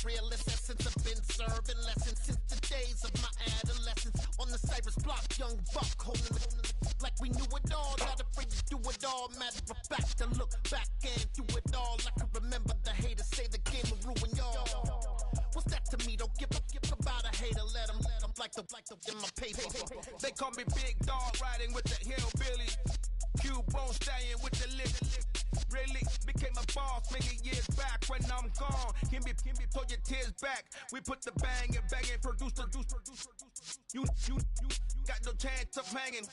realest essence have been serving lessons since the days of my adolescence. On the Cypress block, young buck holding it like we knew it all. Not afraid to do it all. Matter of fact, to look back and do it all. I can remember the haters say the game will ruin y'all. What's that to me? Don't give about a hater. Let them like the in my paper. They call me Big Dog, riding with the hillbilly. Q-Bone stallion with the lip. Really became a boss many years back. When I'm gone, can be pull your tears back. We put the bang and produce. You got no chance of hanging.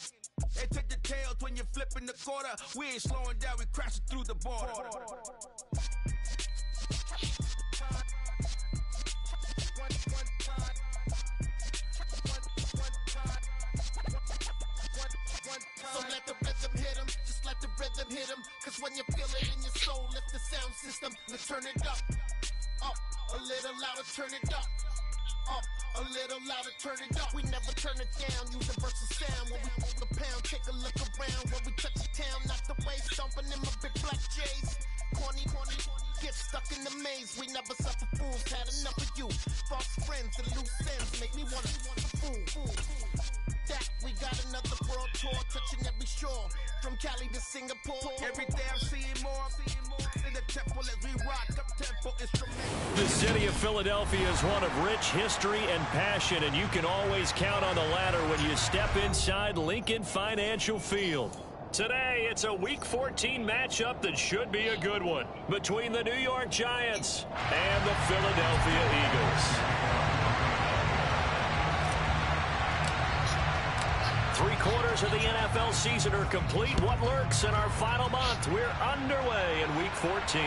They take the tails when you're flipping the quarter. We ain't slowing down, we crashing through the border. So let the rhythm hit him, just let the rhythm hit him. Cause when you feel it in your soul, lift the sound system, let's turn it up. Up, a little louder, turn it up. Up, a little louder, turn it up. We never turn it down, universal sound. When we move the pound, take a look around. When we touch the town, not the way, stomping in my big black J's. Corny, get stuck in the maze. We never suffer fools, had enough of you. False friends and loose ends make me wanna fool. That we got another world tour, touching every shore, from Cali to Singapore. Every day I'm seeing more in the temple as we rock up tempo instrumental. The city of Philadelphia is one of rich history and passion, and you can always count on the latter when you step inside Lincoln Financial Field. Today, it's a Week 14 matchup that should be a good one between the New York Giants and the Philadelphia Eagles. 3/4 of the NFL season are complete. What lurks in our final month? We're underway in Week 14.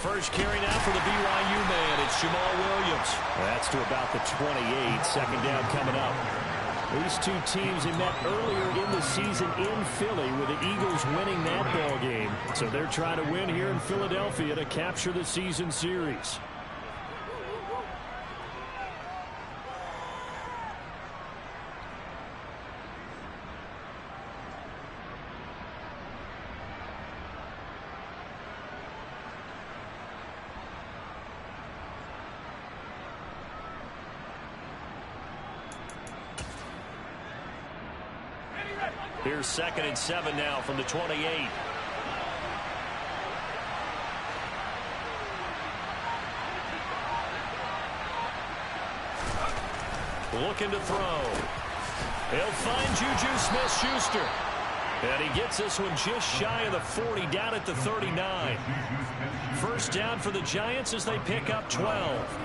First carry now for the BYU man. It's Jamal Williams. That's to about the 28. Second down coming up. These two teams had met earlier in the season in Philly with the Eagles winning that ball game. So they're trying to win here in Philadelphia to capture the season series. Here's 2nd and 7 now from the 28. Looking to throw. He'll find Juju Smith-Schuster. And he gets this one just shy of the 40, down at the 39. First down for the Giants as they pick up 12.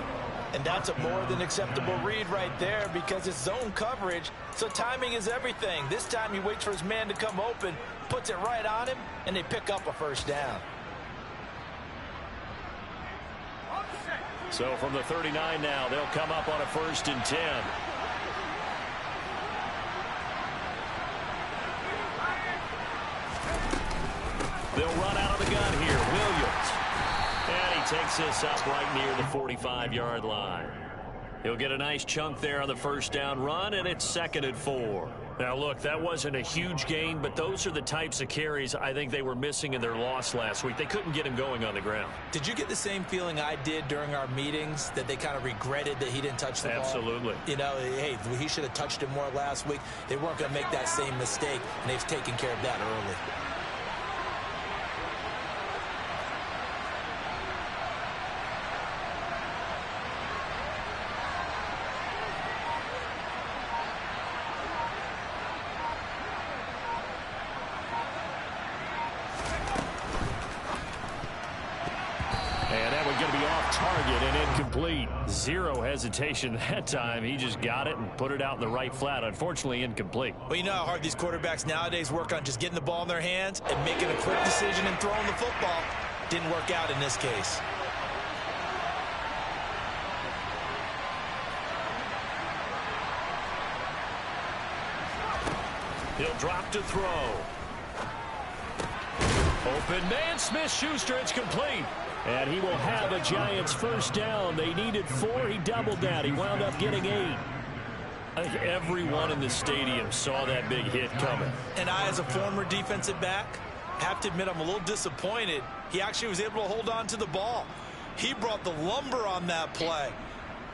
And that's a more than acceptable read right there because it's zone coverage, so timing is everything. This time he waits for his man to come open, puts it right on him, and they pick up a first down. So from the 39 now, they'll come up on a 1st and 10. They'll run out of the gun here. Williams. And he takes this up right near the 45-yard line. He'll get a nice chunk there on the first down run, and it's 2nd and 4. Now, look, that wasn't a huge gain, but those are the types of carries I think they were missing in their loss last week. They couldn't get him going on the ground. Did you get the same feeling I did during our meetings, that they kind of regretted that he didn't touch the ball? Absolutely. You know, hey, he should have touched it more last week. They weren't going to make that same mistake, and they've taken care of that early. target and incomplete. Zero hesitation that time. He just got it and put it out in the right flat. Unfortunately, incomplete. Well, you know how hard these quarterbacks nowadays work on just getting the ball in their hands and making a quick decision and throwing the football. Didn't work out in this case. He'll drop to throw. Open man, Smith-Schuster, it's complete. And he will have a Giants first down. They needed 4. He doubled that. He wound up getting 8. I think everyone in the stadium saw that big hit coming. And I, as a former defensive back, have to admit I'm a little disappointed. He actually was able to hold on to the ball. He brought the lumber on that play.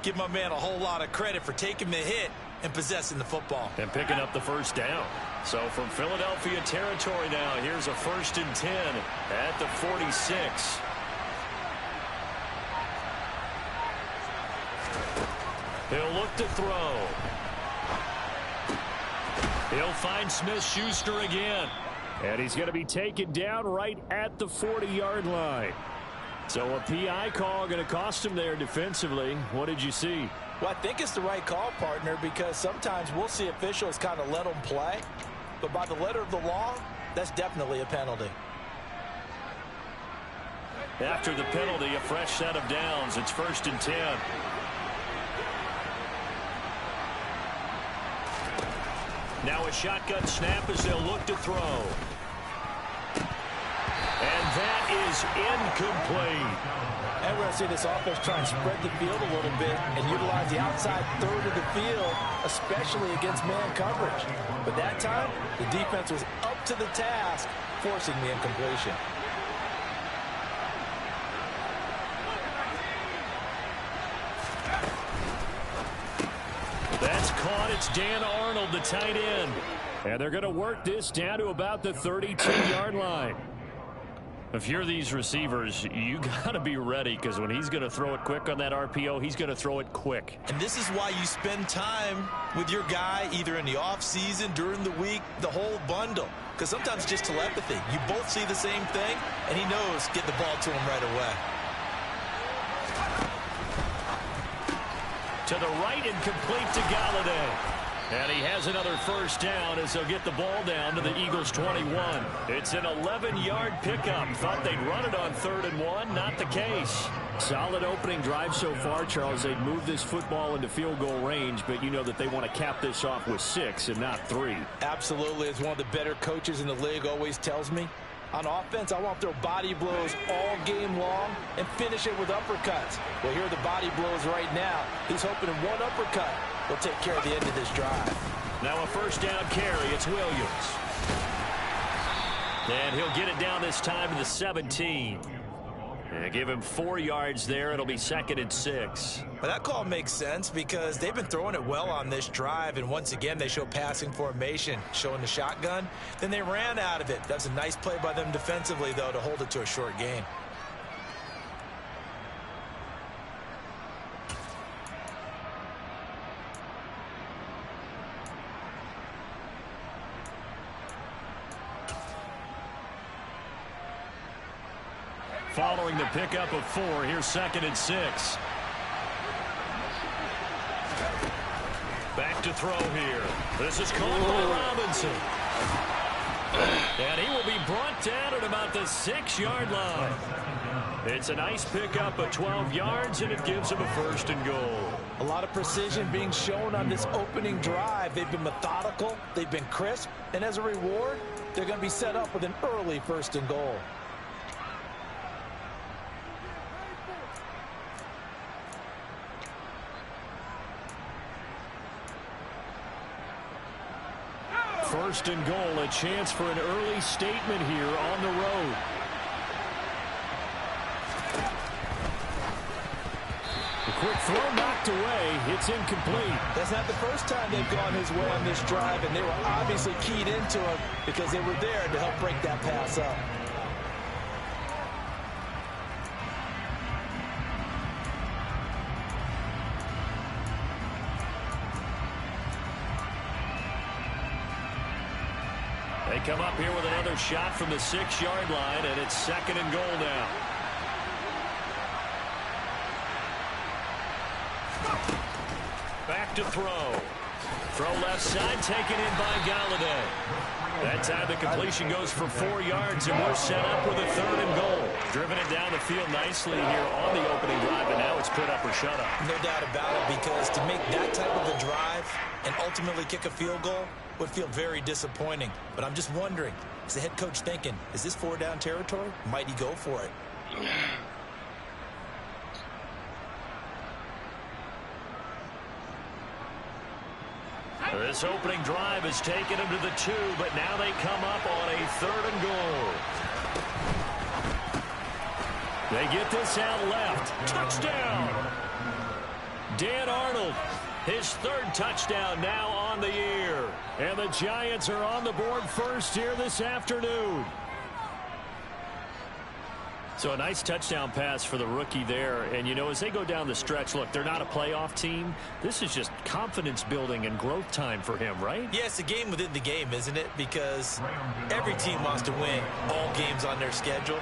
Give my man a whole lot of credit for taking the hit and possessing the football. And picking up the first down. So from Philadelphia territory now, here's a 1st and 10 at the 46. He'll look to throw. He'll find Smith-Schuster again. And he's going to be taken down right at the 40-yard line. So a PI call going to cost him there defensively. What did you see? Well, I think it's the right call, partner, because sometimes we'll see officials kind of let them play. But by the letter of the law, that's definitely a penalty. After the penalty, a fresh set of downs. It's 1st and 10. Now a shotgun snap as they'll look to throw. And that is incomplete. And we're going to see this offense try and spread the field a little bit and utilize the outside third of the field, especially against man coverage. But that time, the defense was up to the task, forcing the incompletion. That's caught. It's Dan Arnold, the tight end. And they're going to work this down to about the 32-yard line. If you're these receivers, you got to be ready, because when he's going to throw it quick on that RPO, he's going to throw it quick. And this is why you spend time with your guy either in the offseason, during the week, the whole bundle. Because sometimes it's just telepathy. You both see the same thing, and he knows get the ball to him right away. To the right and complete to Galladay. And he has another first down as they'll get the ball down to the Eagles' 21. It's an 11-yard pickup. Thought they'd run it on 3rd and 1. Not the case. Solid opening drive so far, Charles. They'd move this football into field goal range, but you know that they want to cap this off with 6 and not 3. Absolutely. As one of the better coaches in the league always tells me, on offense, I want to throw body blows all game long and finish it with uppercuts. Well, here are the body blows right now. He's hoping in one uppercut will take care of the end of this drive. Now a first down carry. It's Williams. And he'll get it down this time to the 17. And give him 4 yards there. It'll be 2nd and 6. Well, that call makes sense because they've been throwing it well on this drive, and once again they show passing formation, showing the shotgun. Then they ran out of it. That's a nice play by them defensively, though, to hold it to a short gain. Following the pickup of 4, here's 2nd and 6. Back to throw here. This is caught by Robinson. And he will be brought down at about the 6-yard line. It's a nice pickup of 12 yards, and it gives him a 1st and goal. A lot of precision being shown on this opening drive. They've been methodical, they've been crisp, and as a reward, they're going to be set up with an early 1st and goal. First and goal, a chance for an early statement here on the road. A quick throw knocked away. It's incomplete. That's not the first time they've gone his way on this drive, and they were obviously keyed into it because they were there to help break that pass up. They come up here with another shot from the 6-yard line, and it's 2nd and goal now. to throw. Throw left side, taken in by Galladay. That time the completion goes for 4 yards, and we're set up with a 3rd and goal. Driven it down the field nicely here on the opening drive, and now it's put up or shut up. No doubt about it, because to make that type of a drive and ultimately kick a field goal would feel very disappointing. But I'm just wondering, is the head coach thinking, is this 4-down territory? Might he go for it? This opening drive has taken them to the 2, but now they come up on a 3rd and goal. They get this out left. Touchdown! Dan Arnold, his 3rd touchdown now on the year. And the Giants are on the board first here this afternoon. So a nice touchdown pass for the rookie there. And, you know, as they go down the stretch, look, they're not a playoff team. This is just confidence building and growth time for him, right? Yeah, it's a game within the game, isn't it? Because every team wants to win all games on their schedule.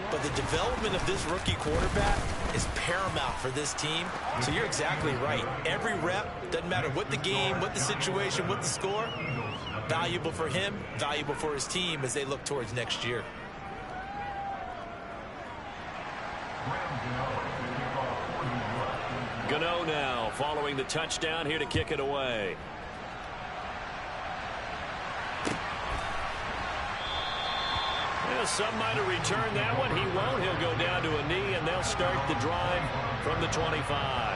But the development of this rookie quarterback is paramount for this team. So you're exactly right. Every rep, doesn't matter what the game, what the situation, what the score, valuable for him, valuable for his team as they look towards next year. Gano now following the touchdown here to kick it away. Yeah, some might have returned that one. He won't. He'll go down to a knee, and they'll start the drive from the 25.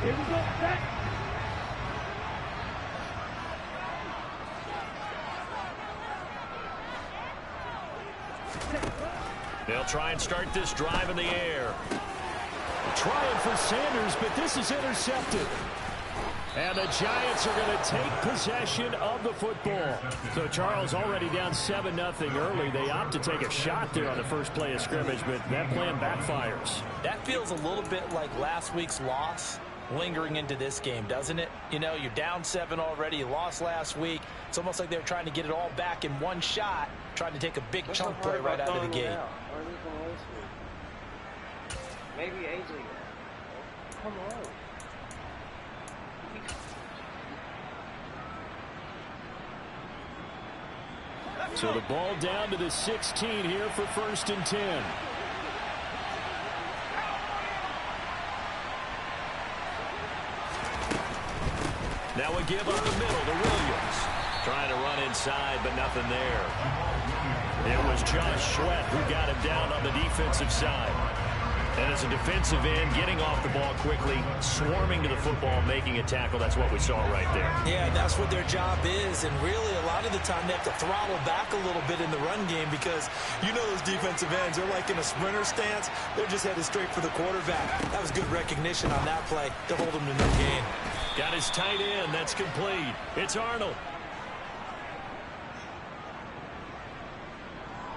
Here we go, set. They'll try and start this drive in the air. Trying for Sanders, but this is intercepted. And the Giants are going to take possession of the football. So Charles already down 7-0 early. They opt to take a shot there on the first play of scrimmage, but that plan backfires. That feels a little bit like last week's loss lingering into this game, doesn't it? You know, you're down 7 already. You lost last week. It's almost like they're trying to get it all back in one shot, trying to take a big chunk play right out of the gate. Maybe AJ. Come on. So the ball down to the 16 here for 1st and 10. Now a give up the middle to Williams. Trying to run inside, but nothing there. It was Josh Sweat who got him down on the defensive side. And as a defensive end, getting off the ball quickly, swarming to the football, making a tackle, that's what we saw right there. Yeah, that's what their job is. And really, a lot of the time, they have to throttle back a little bit in the run game because you know those defensive ends, they're like in a sprinter stance. They're just headed straight for the quarterback. That was good recognition on that play to hold him to no gain. Got his tight end. That's complete. It's Arnold.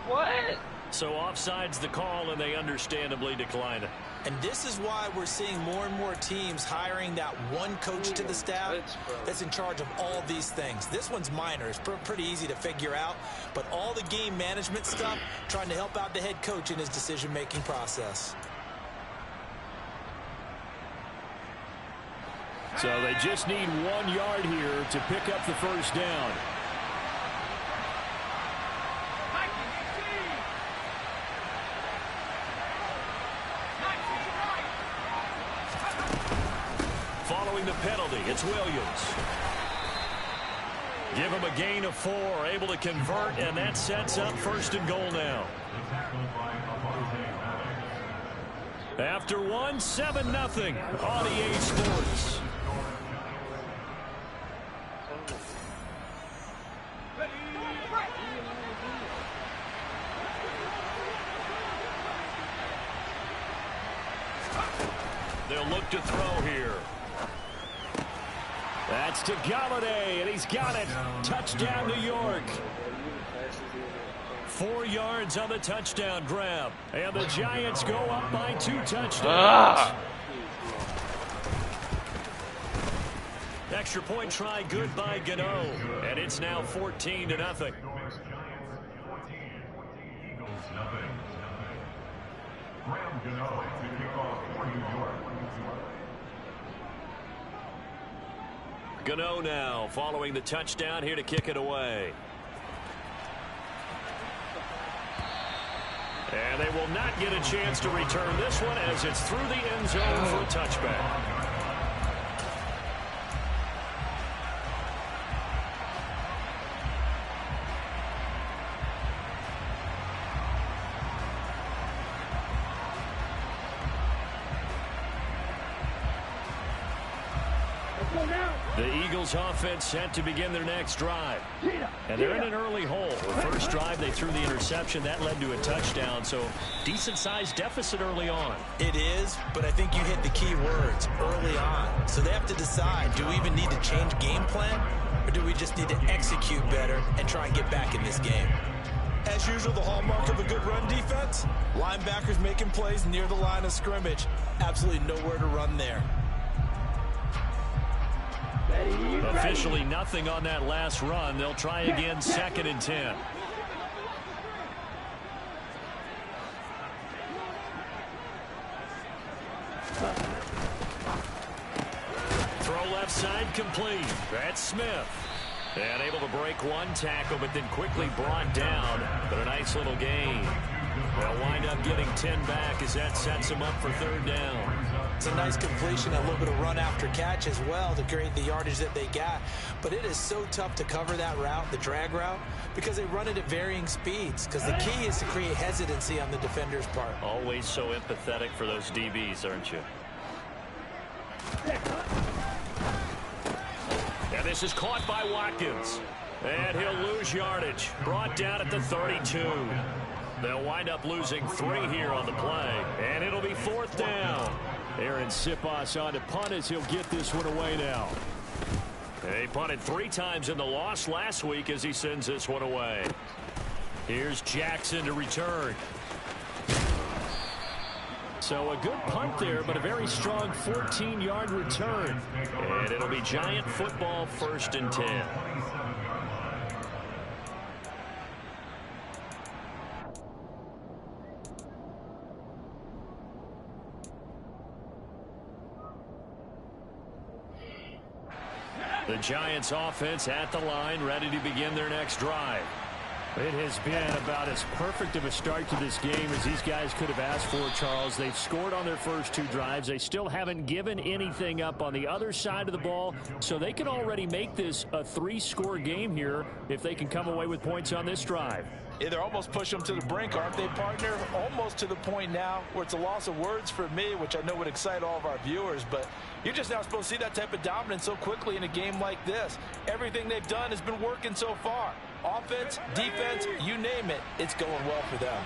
What? So offside's the call, and they understandably decline it. And this is why we're seeing more and more teams hiring that one coach to the staff that's in charge of all these things. This one's minor. It's pretty easy to figure out. But all the game management stuff, trying to help out the head coach in his decision-making process. So they just need 1 yard here to pick up the first down. Following the penalty, it's Williams. Give him a gain of 4, able to convert, and that sets up 1st and goal now. After 1, 7-0 on EA Sports. They'll look to throw here. That's to Galladay, and he's got it. Touchdown, New York. 4 yards on the touchdown grab. And the Giants go up by 2 touchdowns. Extra point try good by Gano. And it's now 14-0. Gano now following the touchdown here to kick it away. And they will not get a chance to return this one as it's through the end zone for a touchback. The Eagles offense set to begin their next drive. And they're in an early hole. The first drive they threw the interception. That led to a touchdown. So decent-sized deficit early on. It is, but I think you hit the key words early on. So they have to decide, do we even need to change game plan? Or do we just need to execute better and try and get back in this game? As usual, the hallmark of a good run defense, linebackers making plays near the line of scrimmage. Absolutely nowhere to run there. Officially nothing on that last run. They'll try again 2nd and 10. Throw left side complete. That's Smith. And able to break one tackle, but then quickly brought down. But a nice little gain. They'll wind up getting 10 back as that sets them up for 3rd down. It's a nice completion, a little bit of run after catch as well to create the yardage that they got. But it is so tough to cover that route, the drag route, because they run it at varying speeds. Because the key is to create hesitancy on the defender's part. Always so empathetic for those DBs, aren't you? And this is caught by Watkins. And he'll lose yardage. Brought down at the 32. They'll wind up losing 3 here on the play. And it'll be 4th down. Aaron Siposs on to punt as he'll get this one away now. He punted 3 times in the loss last week as he sends this one away. Here's Jackson to return. So a good punt there, but a very strong 14-yard return. And it'll be Giant football 1st and 10. The Giants offense at the line, ready to begin their next drive. It has been about as perfect of a start to this game as these guys could have asked for, Charles. They've scored on their first 2 drives. They still haven't given anything up on the other side of the ball, so they can already make this a 3-score game here if they can come away with points on this drive. Yeah, they're almost pushing them to the brink, aren't they, partner? Almost to the point now where it's a loss of words for me, which I know would excite all of our viewers, but you're just not supposed to see that type of dominance so quickly in a game like this. Everything they've done has been working so far. Offense, defense, you name it, it's going well for them.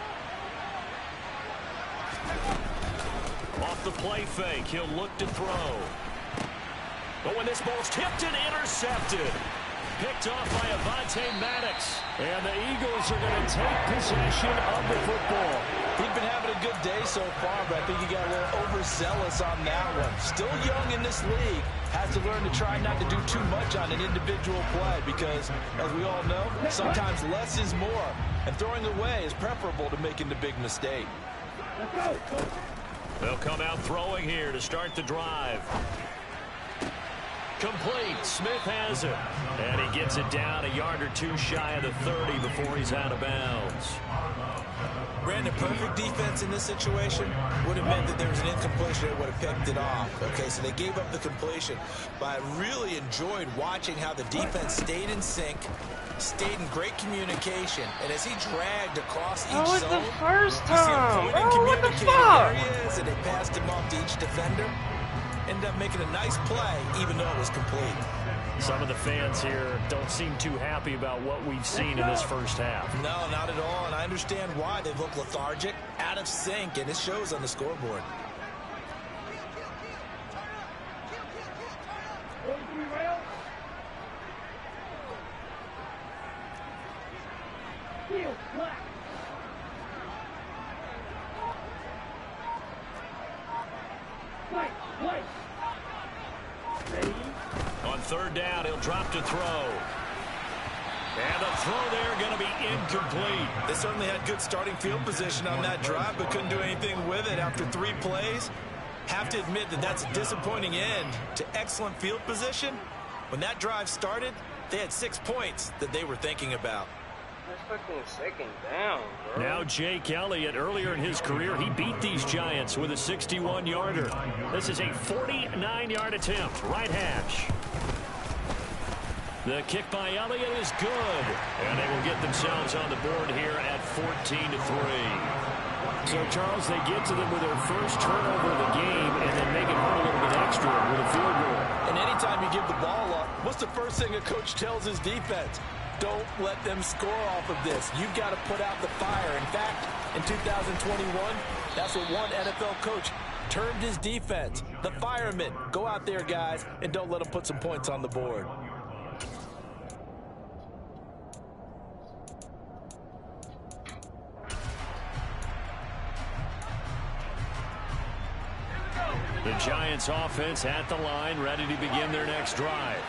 Off the play fake, he'll look to throw. But when this ball's tipped and intercepted, picked off by Avonte Maddox. And the Eagles are going to take possession of the football. He's been having a good day so far, but I think he got a little overzealous on that one. Still young in this league. Has to learn to try not to do too much on an individual play because, as we all know, sometimes less is more. And throwing away is preferable to making the big mistake. They'll come out throwing here to start the drive. Complete. Smith has it. And he gets it down a yard or 2 shy of the 30 before he's out of bounds. Brandon, perfect defense in this situation would have meant that there was an incompletion that would have picked it off. Okay, so they gave up the completion. But I really enjoyed watching how the defense stayed in sync, stayed in great communication, and as he dragged across each zone, the first you see him time. pointing, Oh, what the communicating, fuck? there he is, and they passed him off to each defender. Ended up making a nice play, even though it was complete. Some of the fans here don't seem too happy about what we've seen in this first half. No, not at all, and I understand why. They look lethargic, out of sync, and it shows on the scoreboard. Play. Ready? On third down, he'll drop to throw. And the throw there going to be incomplete. They certainly had good starting field position on that drive, but couldn't do anything with it after 3 plays. Have to admit that that's a disappointing end to excellent field position. When that drive started, they had 6 points that they were thinking about. That's fucking second down, bro. Now Jake Elliott, earlier in his career, he beat these Giants with a 61-yarder. This is a 49-yard attempt, right hash. The kick by Elliott is good, and they will get themselves on the board here at 14-3. So, Charles, they get to them with their first turnover of the game and then make it hurt a little bit extra with a field goal. And anytime you give the ball up, what's the first thing a coach tells his defense? Don't let them score off of this. You've got to put out the fire. In fact, in 2021, that's what one NFL coach termed his defense. The firemen. Go out there, guys, and don't let them put some points on the board. The Giants offense at the line, ready to begin their next drive.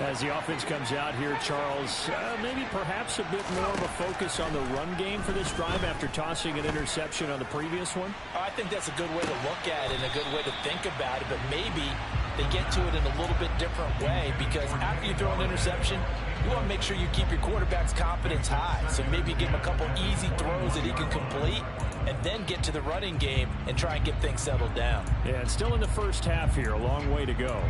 As the offense comes out here, Charles, maybe perhaps a bit more of a focus on the run game for this drive after tossing an interception on the previous one? I think that's a good way to look at it and a good way to think about it, but maybe they get to it in a little bit different way because after you throw an interception, you want to make sure you keep your quarterback's confidence high. So maybe give him a couple easy throws that he can complete and then get to the running game and try and get things settled down. Yeah, it's still in the first half here. A long way to go.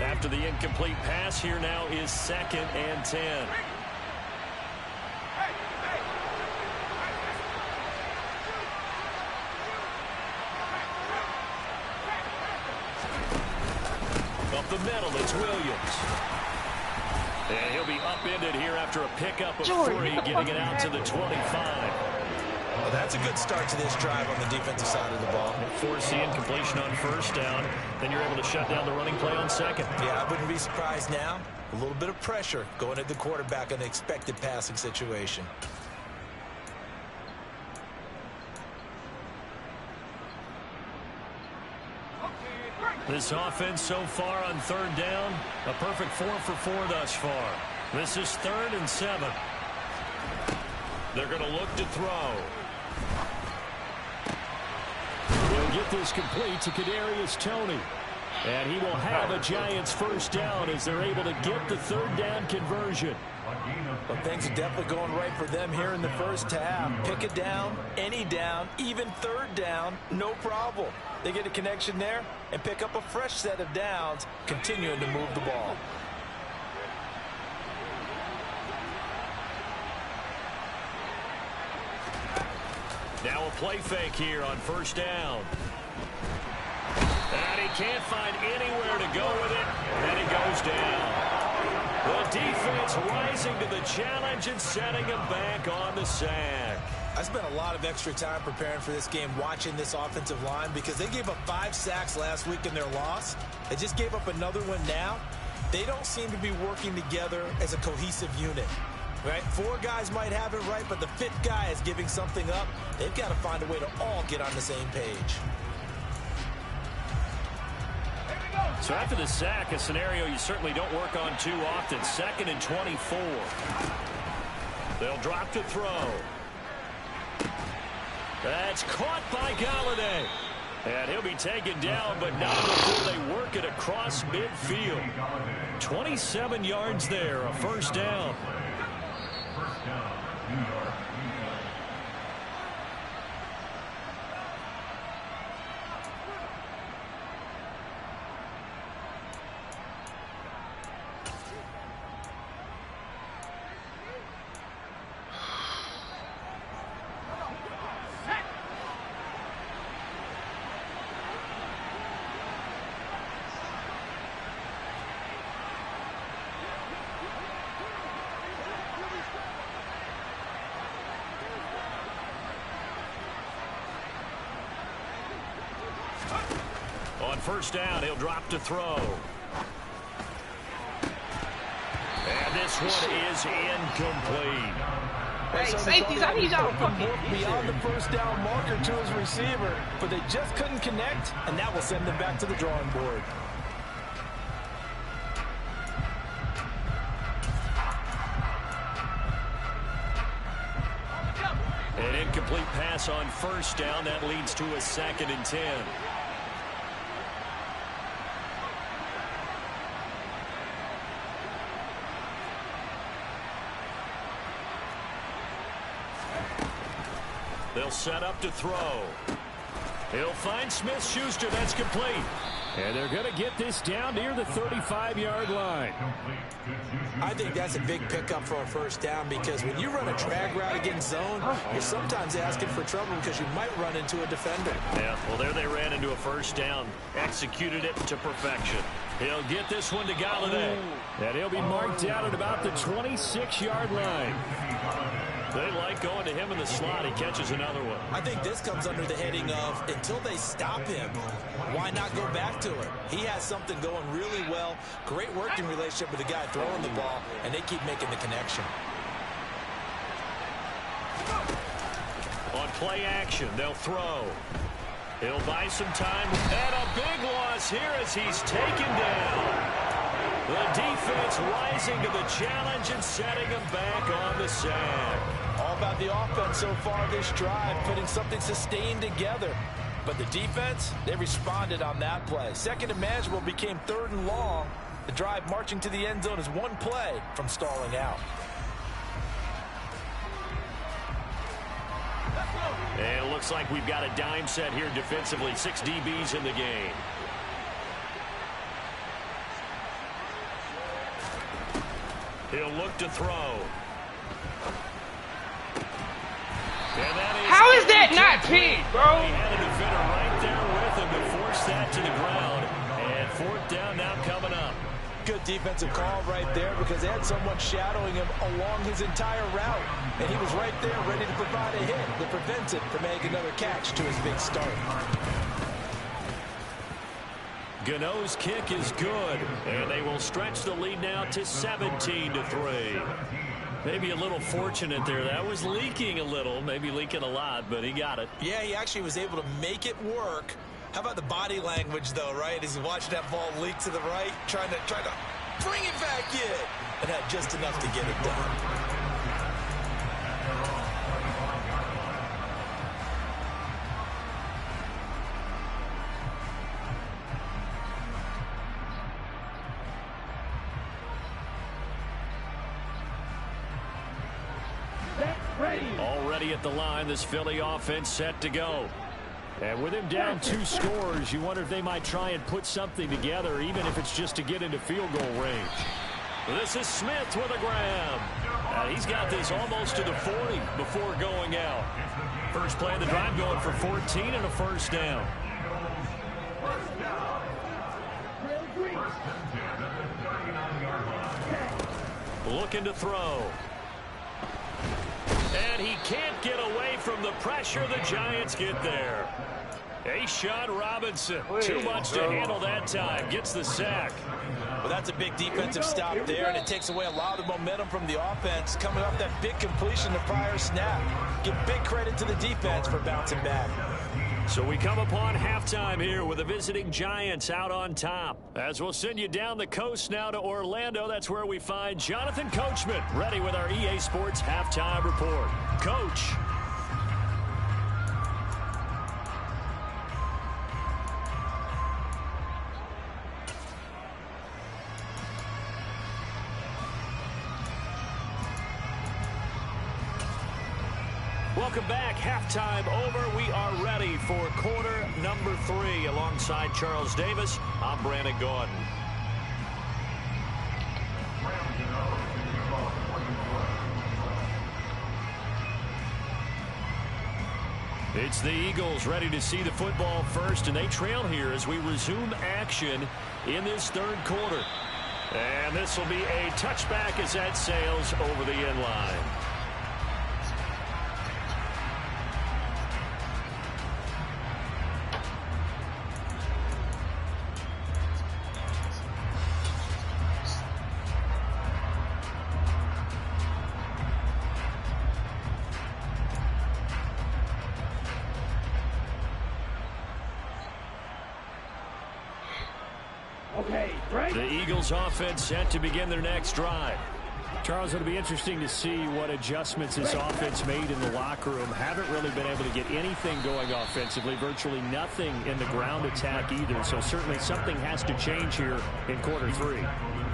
After the incomplete pass, here now is 2nd and 10. Up the middle, it's Williams. And he'll be upended here after a pickup of 3, getting it out to the 25. Well, that's a good start to this drive on the defensive side of the ball. Force the incompletion on first down, then you're able to shut down the running play on second. Yeah, I wouldn't be surprised now. A little bit of pressure going at the quarterback in an expected passing situation. This offense so far on third down, a perfect 4 for 4 thus far. This is 3rd and 7. They're going to look to throw. They'll get this complete to Kadarius Toney. And he will have a Giants first down as they're able to get the 3rd down conversion. Well, things are definitely going right for them here in the first half. Pick it down, any down, even 3rd down, no problem. They get a connection there and pick up a fresh set of downs, continuing to move the ball. Now a play fake here on first down. And he can't find anywhere to go with it, and he goes down. The defense rising to the challenge and setting him back on the sack. I spent a lot of extra time preparing for this game watching this offensive line because they gave up 5 sacks last week in their loss. They just gave up another one now. They don't seem to be working together as a cohesive unit. Right? 4 guys might have it right, but the 5th guy is giving something up. They've got to find a way to all get on the same page. So after the sack, a scenario you certainly don't work on too often. 2nd and 24. They'll drop to throw. That's caught by Galladay. And he'll be taken down, but not before they work it across midfield. 27 yards there, a first down. On first down, he'll drop to throw. And this one is incomplete. Hey, safeties, I need y'all to fucking beyond the first down marker to his receiver, but they just couldn't connect, and that will send them back to the drawing board. An incomplete pass on first down. That leads to a 2nd and 10. They'll set up to throw. He'll find Smith-Schuster. That's complete. And they're going to get this down near the 35-yard line. I think that's a big pickup for a first down because when you run a drag route against zone, you're sometimes asking for trouble because you might run into a defender. Yeah, well, there they ran into a first down. Executed it to perfection. He'll get this one to Galladay. And he'll be marked out at about the 26-yard line. They like going to him in the slot. He catches another one. I think this comes under the heading of until they stop him, why not go back to it? He has something going really well. Great working relationship with the guy throwing the ball, and they keep making the connection. On play action, they'll throw. He'll buy some time. And a big loss here as he's taken down. The defense rising to the challenge and setting him back on the sack. All about the offense so far this drive, putting something sustained together. But the defense, they responded on that play. Second and manageable became 3rd and long. The drive marching to the end zone is one play from stalling out. And it looks like we've got a dime set here defensively. 6 DBs in the game. He'll look to throw. How is that not picked, bro? He had a defender right there with him to force that to the ground. And 4th down now coming up. Good defensive call right there because they had someone shadowing him along his entire route. And he was right there ready to provide a hit that prevents it from making another catch to his big start. Gano's kick is good. And they will stretch the lead now to 17-3. Maybe a little fortunate there. That was leaking a little, maybe leaking a lot, but he got it. Yeah, he actually was able to make it work. How about the body language, though, right? As he watched that ball leak to the right, trying to bring it back in, and had just enough to get it done. Already at the line, this Philly offense set to go. And with him down 2 scores, you wonder if they might try and put something together, even if it's just to get into field goal range. This is Smith with a grab. He's got this almost to the 40 before going out. First play of the drive going for 14 and a first down. Looking to throw. And he can't get away from the pressure. The Giants get there. A'Shawn Robinson, too much to handle that time. Gets the sack. Well, that's a big defensive stop there, and it takes away a lot of the momentum from the offense coming off that big completion the prior snap. Give big credit to the defense for bouncing back. So we come upon halftime here with the visiting Giants out on top. As we'll send you down the coast now to Orlando, that's where we find Jonathan Coachman ready with our EA Sports halftime report. Coach. Welcome back. Halftime over. We are ready for quarter number 3. Alongside Charles Davis, I'm Brandon Gordon. It's the Eagles ready to see the football first, and they trail here as we resume action in this 3rd quarter. And this will be a touchback as that sails over the end line. The Eagles offense set to begin their next drive. Charles, it'll be interesting to see what adjustments this offense made in the locker room. Haven't really been able to get anything going offensively, virtually nothing in the ground attack either. So certainly something has to change here in quarter 3.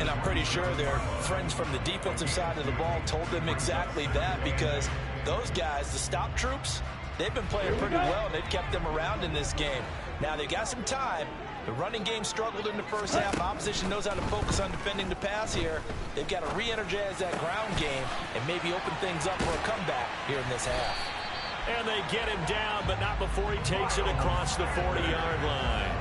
And I'm pretty sure their friends from the defensive side of the ball told them exactly that, because those guys, the stop troops, they've been playing pretty well, and they've kept them around in this game. Now they've got some time. The running game struggled in the first half. Opposition knows how to focus on defending the pass here. They've got to re-energize that ground game and maybe open things up for a comeback here in this half. And they get him down, but not before he takes it across the 40-yard line.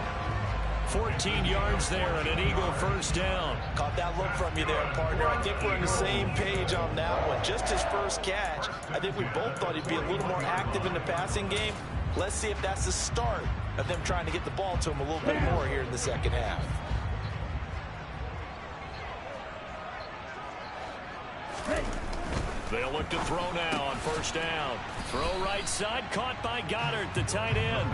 14 yards there and an Eagle first down. Caught that look from you there, partner. I think we're on the same page on that one. Just his first catch. I think we both thought he'd be a little more active in the passing game. Let's see if that's the start of them trying to get the ball to him a little bit more here in the second half. They'll look to throw now on first down. Throw right side, caught by Goddard, the tight end.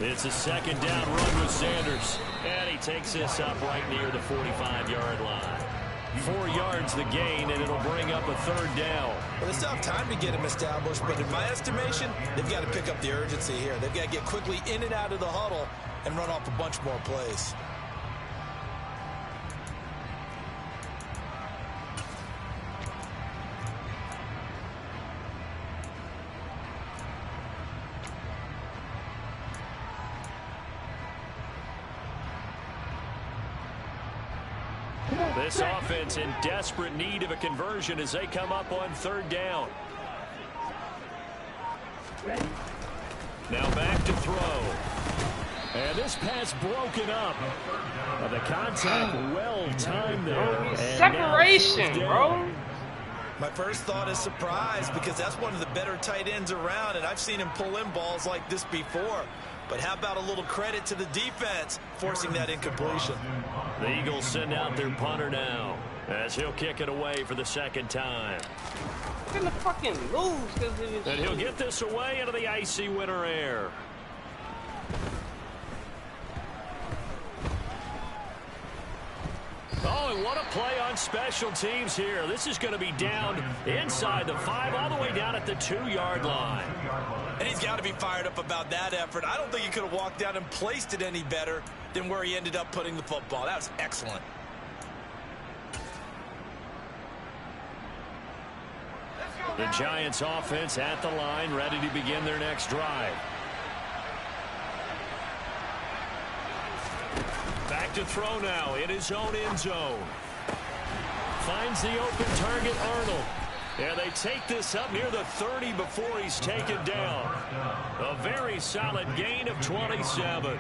It's a second down run with Sanders. And he takes this up right near the 45-yard line. 4 yards the gain, and it'll bring up a third down. Well, they still have time to get him established, but in my estimation, they've got to pick up the urgency here. They've got to get quickly in and out of the huddle and run off a bunch more plays. This offense in desperate need of a conversion as they come up on third down. Now back to throw. And this pass broken up. The contact well timed there. Separation, bro. My first thought is surprise, because that's one of the better tight ends around, and I've seen him pull in balls like this before. But how about a little credit to the defense forcing that incompletion? The Eagles send out their punter now as he'll kick it away for the second time. He's gonna fucking lose because of his And he'll get this away into the icy winter air. Oh, and what a play on special teams here. This is going to be down inside the 5, all the way down at the 2-yard line. And he's got to be fired up about that effort. I don't think he could have walked down and placed it any better than where he ended up putting the football. That was excellent. The Giants offense at the line, ready to begin their next drive. Back to throw now in his own end zone. Finds the open target, Arnold. And they take this up near the 30 before he's taken down. A very solid gain of 27.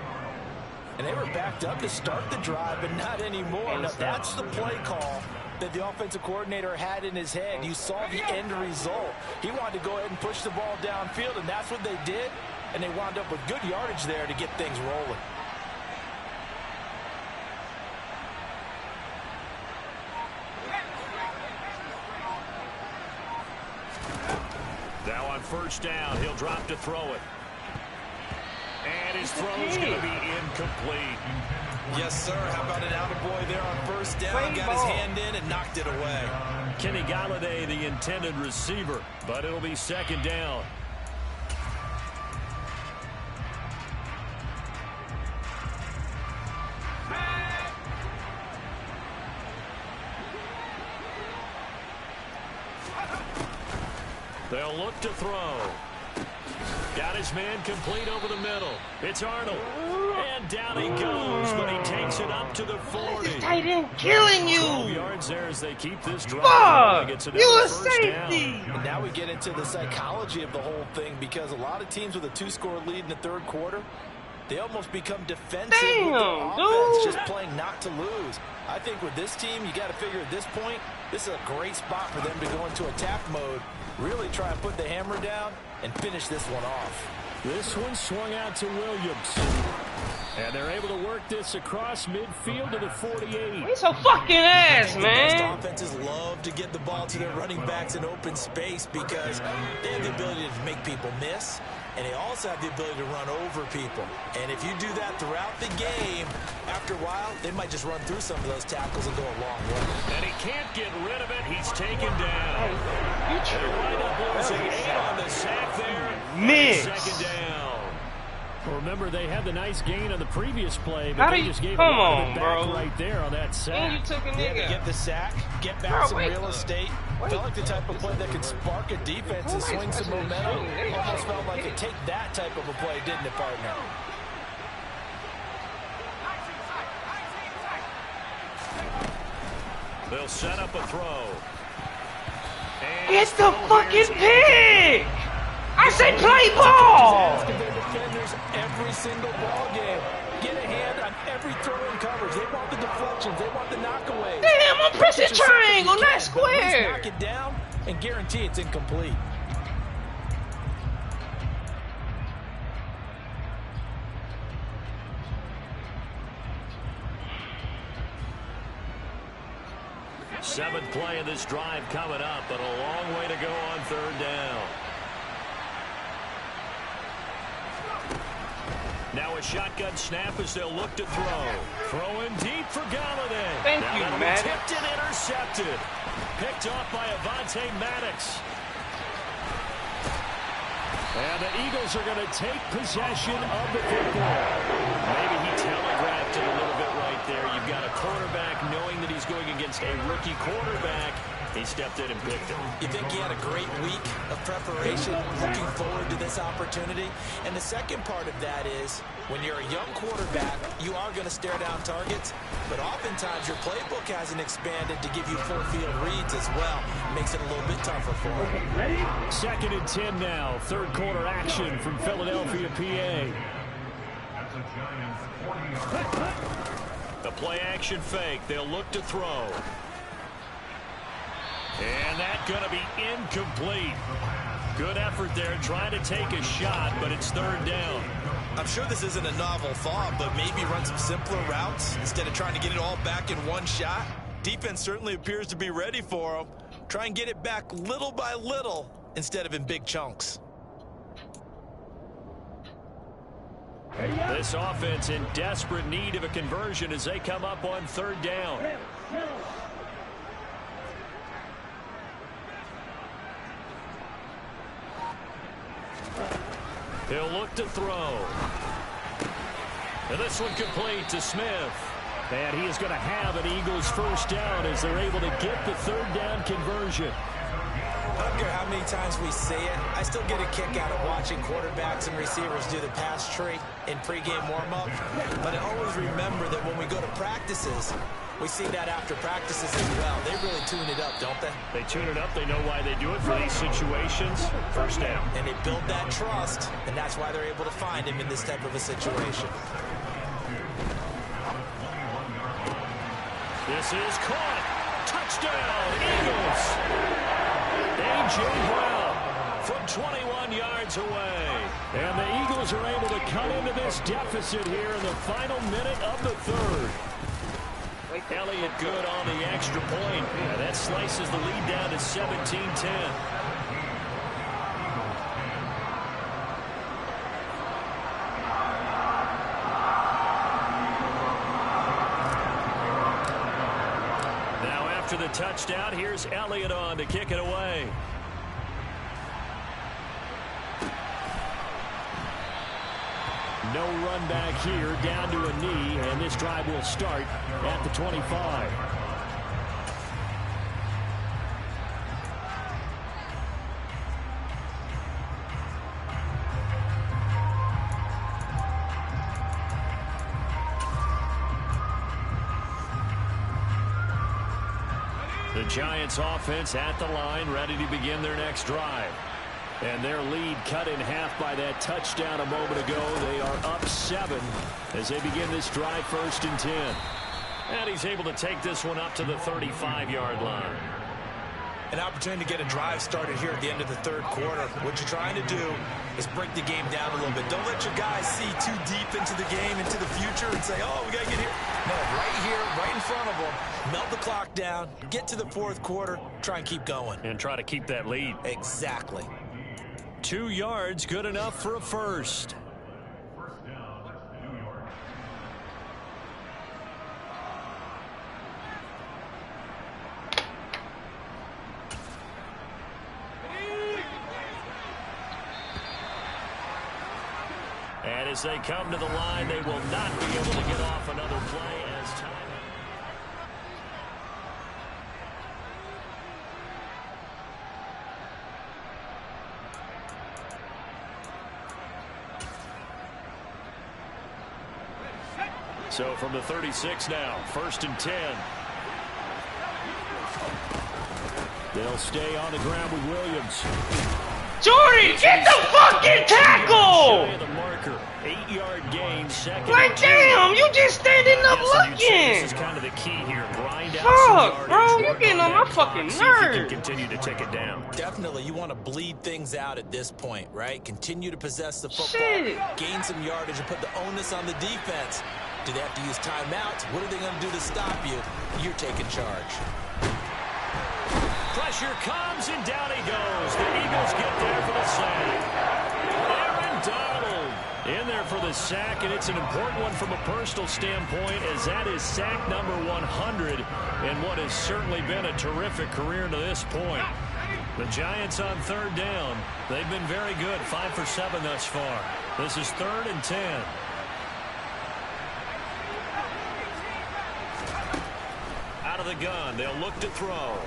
And they were backed up to start the drive, but not anymore. Now, that's the play call that the offensive coordinator had in his head. You saw the end result. He wanted to go ahead and push the ball downfield, and that's what they did. And they wound up with good yardage there to get things rolling. Now on first down, he'll drop to throw it. And his throw's going to be incomplete. Yes, sir. How about an attaboy there on first down? Got his hand in and knocked it away. Kenny Galladay, the intended receiver, but it'll be second down. They'll look to throw. Got his man complete over the middle. It's Arnold. And down he goes, but he takes it up to the 40. This tight end killing you. 12 yards there as they keep this drive. Fuck! You a safety. And now we get into the psychology of the whole thing, because a lot of teams with a 2-score lead in the third quarter, they almost become defensive with their offense, just playing not to lose. I think with this team, you got to figure at this point, this is a great spot for them to go into attack mode, really try and put the hammer down and finish this one off. This one swung out to Williams. And they're able to work this across midfield to the 48. He's so fucking ass, man. Most offenses love to get the ball to their running backs in open space because they have the ability to make people miss, and they also have the ability to run over people. And if you do that throughout the game, after a while, they might just run through some of those tackles and go a long way. And he can't get rid of it. He's taken down. And right up losing 8 on the sack there. Miss. Second down. Well, remember, they had the nice gain on the previous play, How but do they you, just gave come a lot of on, it back bro. right there on that And sack. you took a Yeah, nigga. to get the sack, get back Bro, some wait. real estate. Felt like the type of play that could spark a defense and swing some momentum. Almost felt like it take that type of a play, didn't it, partner? They'll set up a throw. And Get the fucking pig! I say play ball! Asking their defenders every single ball game. Get a hand on every throw in coverage. They want the deflections. They want the knockaways. Damn, I'm pressing Get yourself if triangle, you not can, but at least square. knock it down and guarantee it's incomplete. Seventh play of this drive coming up, but a long way to go on third down. Now a shotgun snap as they'll look to throw. Throwing deep for Galladay. Thank now you, that'll be Maddox. tipped and intercepted. Picked off by Avonte Maddox. And the Eagles are going to take possession of the football. Maybe he telegraphed it a little bit right there. You've got a quarterback knowing that he's going against a rookie quarterback. He stepped in and picked him. You think he had a great week of preparation, looking forward to this opportunity? And the second part of that is, when you're a young quarterback, you are going to stare down targets, but oftentimes your playbook hasn't expanded to give you full field reads as well. Makes it a little bit tougher for him. Second and 10 now. Third quarter action from Philadelphia, PA. The play action fake. They'll look to throw. And that's going to be incomplete. Good effort there trying to take a shot, but it's third down. I'm sure this isn't a novel thought, but maybe run some simpler routes instead of trying to get it all back in one shot. Defense certainly appears to be ready for him. Try and get it back little by little instead of in big chunks. This offense in desperate need of a conversion as they come up on third down. He'll look to throw. And this one complete to Smith. And he is going to have an Eagles first down as they're able to get the third down conversion. I don't care how many times we see it. I still get a kick out of watching quarterbacks and receivers do the pass tree in pregame warm-up. But I always remember that when we go to practices, we see that after practices as well. They really tune it up, don't they? They tune it up. They know why they do it for these situations. First down. And they build that trust, and that's why they're able to find him in this type of a situation. This is caught. Touchdown, Eagles. A.J. Brown from 21 yards away. And the Eagles are able to cut into this deficit here in the final minute of the third. Elliott good on the extra point. And that slices the lead down to 17-10. After the touchdown, here's Elliott on to kick it away. No run back here, down to a knee, and this drive will start at the 25. The Giants offense at the line, ready to begin their next drive. And their lead cut in half by that touchdown a moment ago. They are up 7 as they begin this drive, first and 10. And he's able to take this one up to the 35-yard line. an opportunity to get a drive started here at the end of the third quarter. What you're trying to do is break the game down a little bit. Don't let your guys see too deep into the game, into the future, and say, oh, we got to get here. No, right here, right in front of them, melt the clock down, get to the fourth quarter, try and keep going. And try to keep that lead. Exactly. 2 yards, good enough for a first. And as they come to the line, they will not be able to get off another play as time. So from the 36 now, 1st and 10. They'll stay on the ground with Williams. Jordan, get the fucking tackle! The marker, 8-yard gain, 2nd. Like, damn, you just standing up Yes, this is looking. kind of the key here. Grind out Fuck, some bro, yardage, you're work getting on my that fucking clock, see if you nerves. can continue to take it down. Definitely, you want to bleed things out at this point, right? Continue to possess the football, Shit. gain some yardage, and put the onus on the defense. Do they have to use timeouts? What are they going to do to stop you? You're taking charge. Pressure comes, and down he goes. The Eagles get there for the sack. Aaron Donald in there for the sack, and it's an important one from a personal standpoint, as that is sack number 100 in what has certainly been a terrific career to this point. The Giants on 3rd down. They've been very good, 5 for 7 thus far. This is 3rd and 10. Out of the gun, they'll look to throw.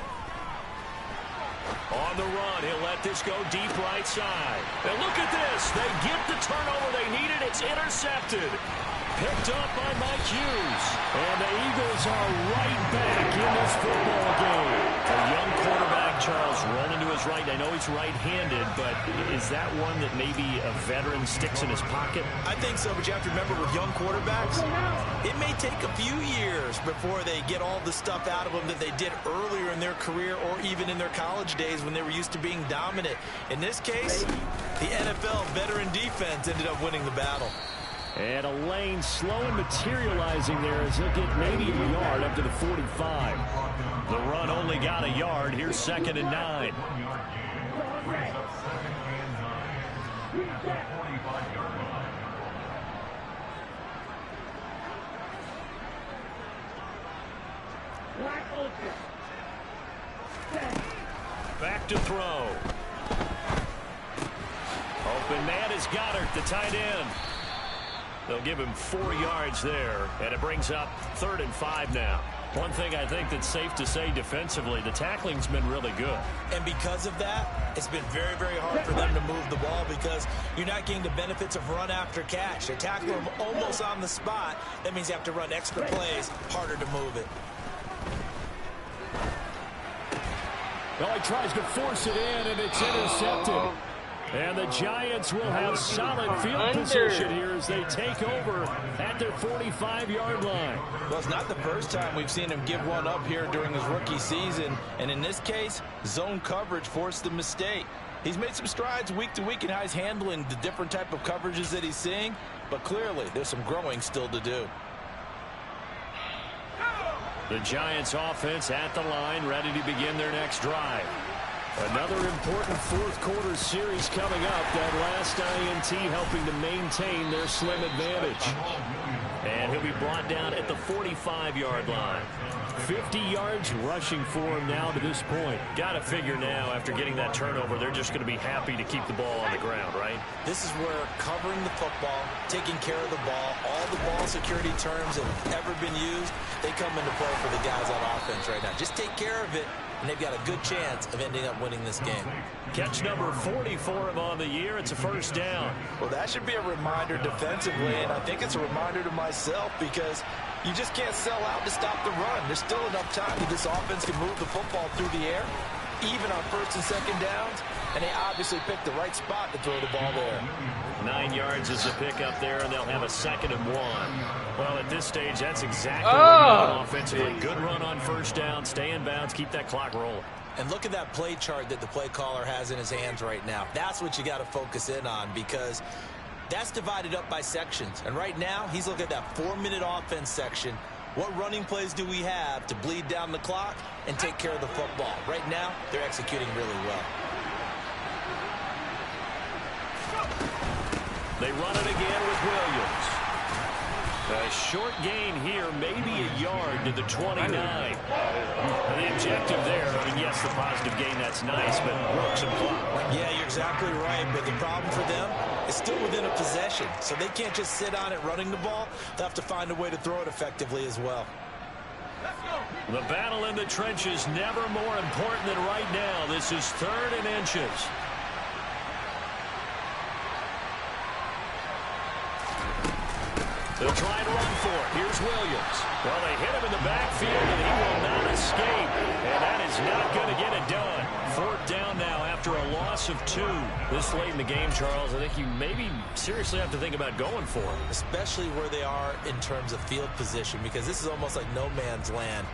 On the run, he'll let this go deep right side. And look at this. They get the turnover they needed. It's intercepted. Picked up by Mike Hughes. And the Eagles are right back in this football game. A young quarterback, Charles, rolling to his right. I know he's right-handed, but is that one that maybe a veteran sticks in his pocket? I think so, but you have to remember with young quarterbacks, it may take a few years before they get all the stuff out of them that they did earlier in their career or even in their college days when they were used to being dominant. In this case, the NFL veteran defense ended up winning the battle. And a lane slow and materializing there as he'll get maybe a yard up to the 45. The run only got a yard. Here's 2nd and 9. Back to throw. Open man is Goddard, the tight end. They'll give him 4 yards there, and it brings up 3rd and 5 now. One thing I think that's safe to say defensively, the tackling's been really good. And because of that, it's been very, very hard for them to move the ball because you're not getting the benefits of run after catch. They tackle them almost on the spot. That means you have to run extra plays, harder to move it. Well, he tries to force it in, and it's intercepted. And the Giants will have solid field position here as they take over at their 45-yard line. Well, it's not the first time we've seen him give one up here during his rookie season. And in this case, zone coverage forced the mistake. He's made some strides week to week in how he's handling the different type of coverages that he's seeing. But clearly, there's some growing still to do. The Giants offense at the line, ready to begin their next drive. Another important fourth quarter series coming up. That last INT helping to maintain their slim advantage. And he'll be brought down at the 45-yard line. 50 yards rushing for him now to this point. Got to figure now, after getting that turnover, they're just going to be happy to keep the ball on the ground, right? This is where covering the football, taking care of the ball, all the ball security terms that have ever been used, they come into play for the guys on offense right now. Just take care of it, and they've got a good chance of ending up winning this game. Catch number 40 for him on the year. It's a first down. Well, that should be a reminder defensively, and I think it's a reminder to myself because you just can't sell out to stop the run. There's still enough time that this offense can move the football through the air, even on 1st and 2nd downs. and they obviously picked the right spot to throw the ball there. 9 yards is the pickup there, and they'll have a 2nd and 1. Well, at this stage, that's exactly what you want offensively. Good run on first down, stay in bounds, keep that clock rolling. And look at that play chart that the play caller has in his hands right now. That's what you got to focus in on, because that's divided up by sections. And right now, he's looking at that 4-minute offense section. What running plays do we have to bleed down the clock and take care of the football? Right now, they're executing really well. They run it again with Williams. A short gain here, maybe a yard to the 29. The objective there, I mean, yes, the positive gain, that's nice, but work some clock. Yeah, you're exactly right, but the problem for them is still within a possession, so they can't just sit on it running the ball. They'll have to find a way to throw it effectively as well. The battle in the trenches never more important than right now. This is 3rd and inches. They'll try and run for it. Here's Williams. Well, they hit him in the backfield, and he will not escape. And that is not going to get it done. 4th down now after a loss of 2. This late in the game, Charles, I think you maybe seriously have to think about going for it. Especially where they are in terms of field position, because this is almost like no man's land.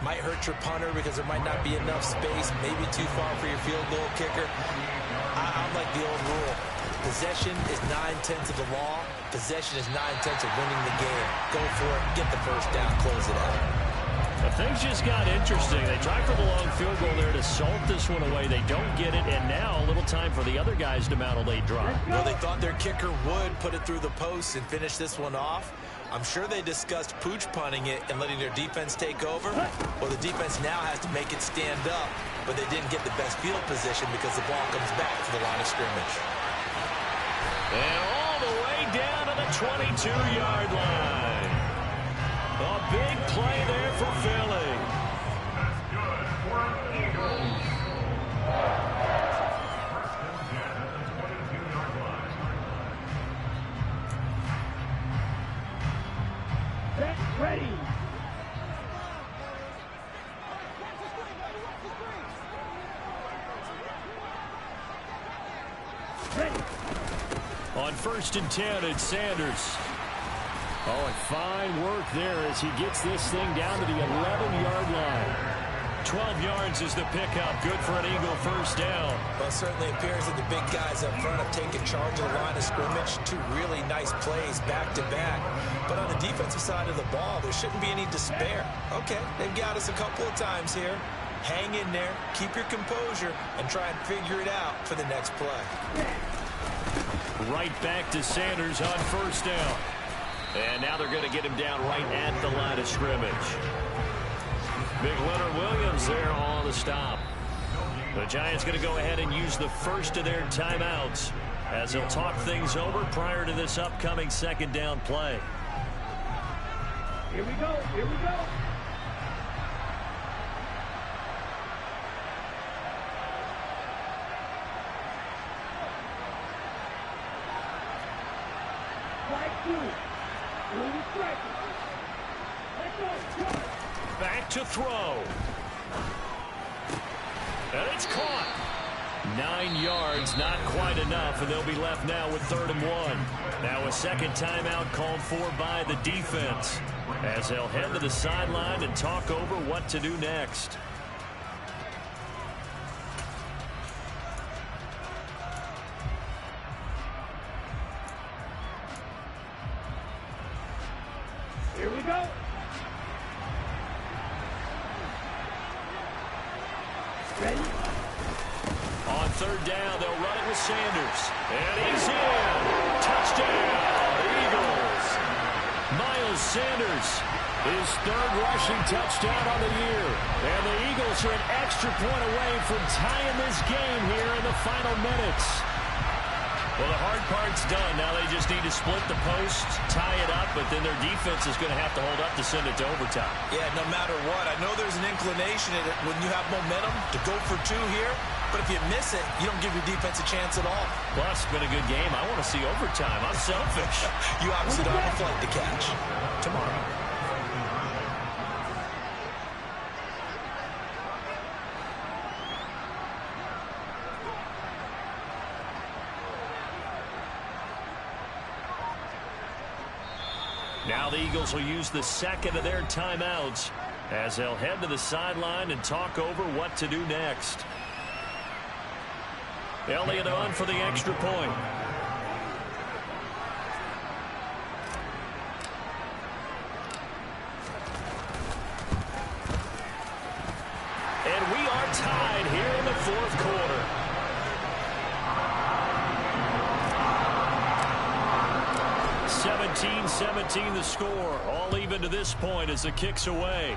Might hurt your punter because there might not be enough space, maybe too far for your field goal kicker. I'm like the old rule. Possession is 9/10 of the law. Possession is 9/10 of winning the game. Go for it, get the first down, close it out. But things just got interesting. They tried for the long field goal there to salt this one away. They don't get it, and now a little time for the other guys to mount a late drive. Well, they thought their kicker would put it through the post and finish this one off. I'm sure they discussed pooch punting it and letting their defense take over. Well, the defense now has to make it stand up, but they didn't get the best field position because the ball comes back to the line of scrimmage. And all the way down to the 22-yard line. A big play there for Philly. Ready. On 1st and 10, it's Sanders. Oh, and fine work there as he gets this thing down to the 11-yard line. 12 yards is the pickup. Good for an Eagle first down. Well, it certainly appears that the big guys up front have taken charge of the line of scrimmage. 2 really nice plays back-to-back. But on the defensive side of the ball, there shouldn't be any despair. Okay, they've got us a couple of times here. Hang in there, keep your composure, and try and figure it out for the next play. Right back to Sanders on first down. And now they're going to get him down right at the line of scrimmage. Big Leonard Williams there on the stop. The Giants going to go ahead and use the first of their timeouts as they'll talk things over prior to this upcoming 2nd down play. Here we go. Here we go. Back to throw. And it's caught. 9 yards, not quite enough, and they'll be left now with 3rd and 1. Now a 2nd timeout called for by the defense as they'll head to the sideline and talk over what to do next. Here we go. Ready? On 3rd down, they'll run it with Sanders. And he's in. Touchdown, Eagles. Miles Sanders, his 3rd rushing touchdown on the year. And the Eagles are an extra point away from tying this game here in the final minutes. Well, the hard part's done. Now they just need to split the post, tie it up, but then their defense is going to have to hold up to send it to overtime. Yeah, no matter what. I know there's an inclination in it when you have momentum to go for 2 here, but if you miss it, you don't give your defense a chance at all. Plus, it's been a good game. I want to see overtime. I'm selfish. You obviously don't have a flight to catch. Tomorrow. Now the Eagles will use the second of their timeouts as they'll head to the sideline and talk over what to do next. Elliott on for the extra point. And we are tied here in the fourth quarter. (17-17) the score. All even to this point as the kick's away.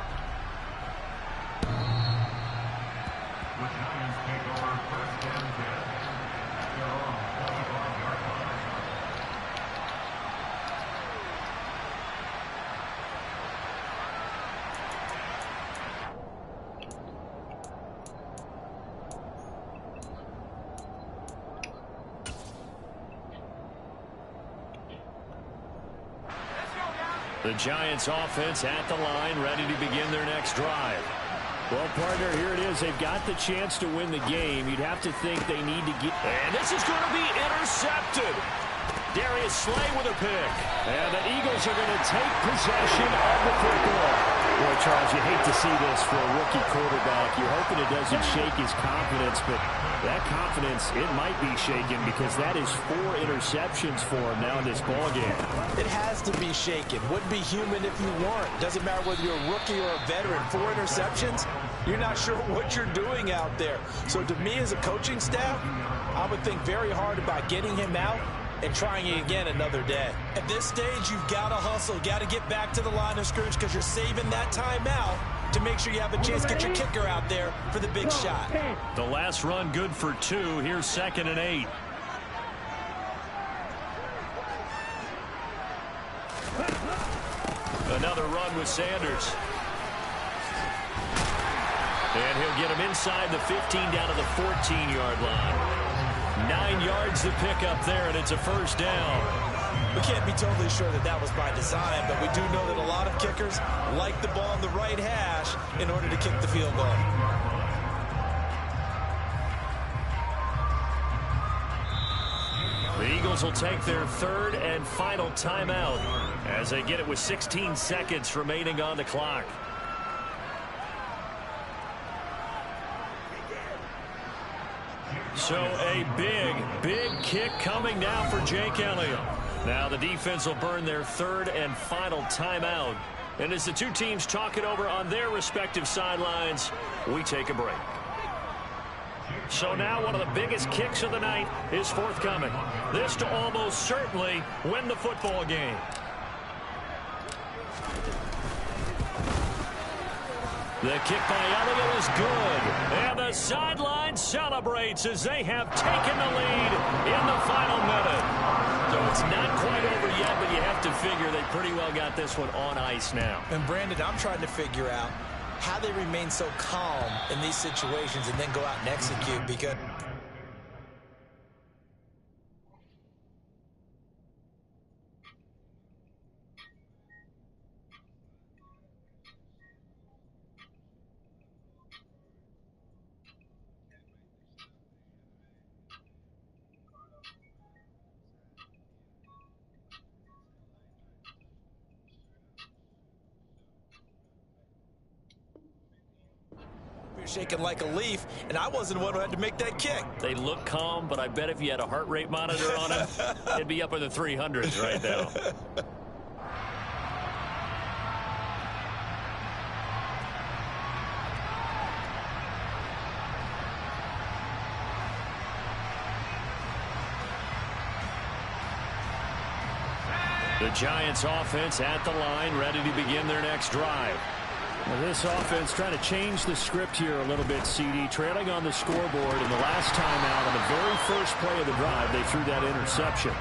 The Giants offense at the line, ready to begin their next drive. Well, partner, here it is. They've got the chance to win the game. You'd have to think they need to get... And this is going to be intercepted. Darius Slay with a pick. And the Eagles are going to take possession of the football. Boy, Charles, you hate to see this for a rookie quarterback. You're hoping it doesn't shake his confidence, but that confidence, it might be shaken because that is 4 interceptions for him now in this ballgame. It has to be shaken. Wouldn't be human if you weren't. Doesn't matter whether you're a rookie or a veteran. 4 interceptions, you're not sure what you're doing out there. So to me as a coaching staff, I would think very hard about getting him out and trying it again another day. At this stage, you've got to hustle. Got to get back to the line of scrimmage because you're saving that timeout to make sure you have a chance to get your kicker out there for the big shot. The last run good for 2. Here's 2nd and 8. Another run with Sanders. And he'll get him inside the 15 down to the 14-yard line. 9 yards to pick up there, and it's a first down. We can't be totally sure that that was by design, but we do know that a lot of kickers like the ball in the right hash in order to kick the field goal. The Eagles will take their 3rd and final timeout as they get it with 16 seconds remaining on the clock. So a big kick coming now for Jake Elliott. Now the defense will burn their 3rd and final timeout. And as the two teams talk it over on their respective sidelines, we take a break. So now one of the biggest kicks of the night is forthcoming. This to almost certainly win the football game. The kick by Elliott is good. And the sideline celebrates as they have taken the lead in the final minute. So it's not quite over yet, but you have to figure they pretty well got this one on ice now. And Brandon, I'm trying to figure out how they remain so calm in these situations and then go out and execute because... shaking like a leaf, and I wasn't the one who had to make that kick. They look calm, but I bet if you had a heart rate monitor on him, it'd be up in the 300s right now. The Giants offense at the line, ready to begin their next drive. Well, this offense trying to change the script here a little bit, CD. Trailing on the scoreboard, and the last time out on the very first play of the drive, they threw that interception.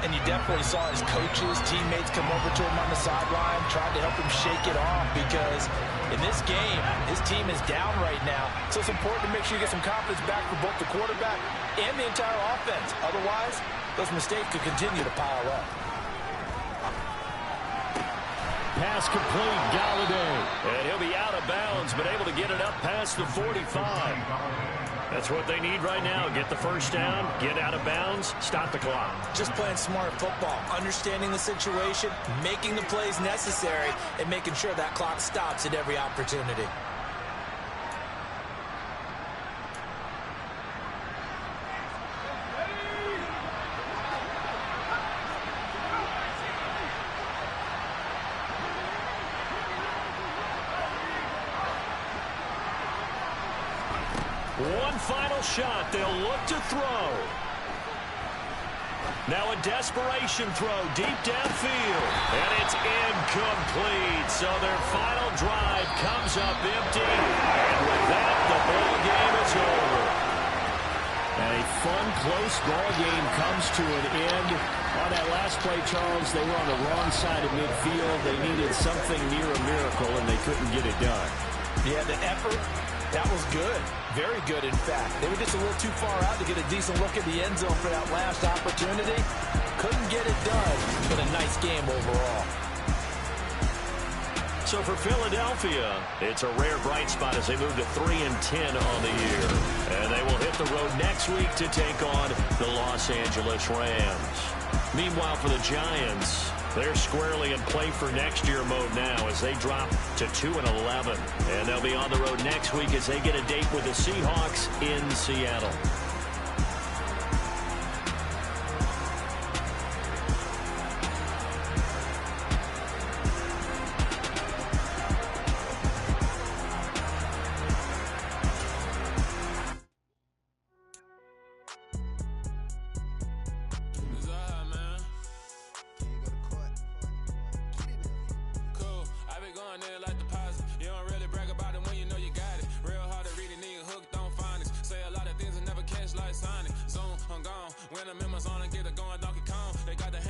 And you definitely saw his coaches, teammates come over to him on the sideline, tried to help him shake it off because in this game, his team is down right now. So it's important to make sure you get some confidence back for both the quarterback and the entire offense. Otherwise, those mistakes could continue to pile up. Pass complete, Galladay. And he'll be out of bounds, but able to get it up past the 45. That's what they need right now. Get the first down, get out of bounds, stop the clock. Just playing smart football, understanding the situation, making the plays necessary, and making sure that clock stops at every opportunity. One final shot. They'll look to throw. Now a desperation throw deep downfield. And it's incomplete. So their final drive comes up empty. And with that, the ball game is over. And a fun, close ball game comes to an end. On that last play, Charles, they were on the wrong side of midfield. They needed something near a miracle, and they couldn't get it done. Yeah, the effort, that was good. Very good, in fact. They were just a little too far out to get a decent look at the end zone for that last opportunity. Couldn't get it done, but a nice game overall. So for Philadelphia, it's a rare bright spot as they move to 3-10 on the year. And they will hit the road next week to take on the Los Angeles Rams. Meanwhile, for the Giants, they're squarely in play for next year mode now as they drop to 2-11. And they'll be on the road next week as they get a date with the Seahawks in Seattle. When I'm in my zone and get it going, Donkey Kong, they got the hand.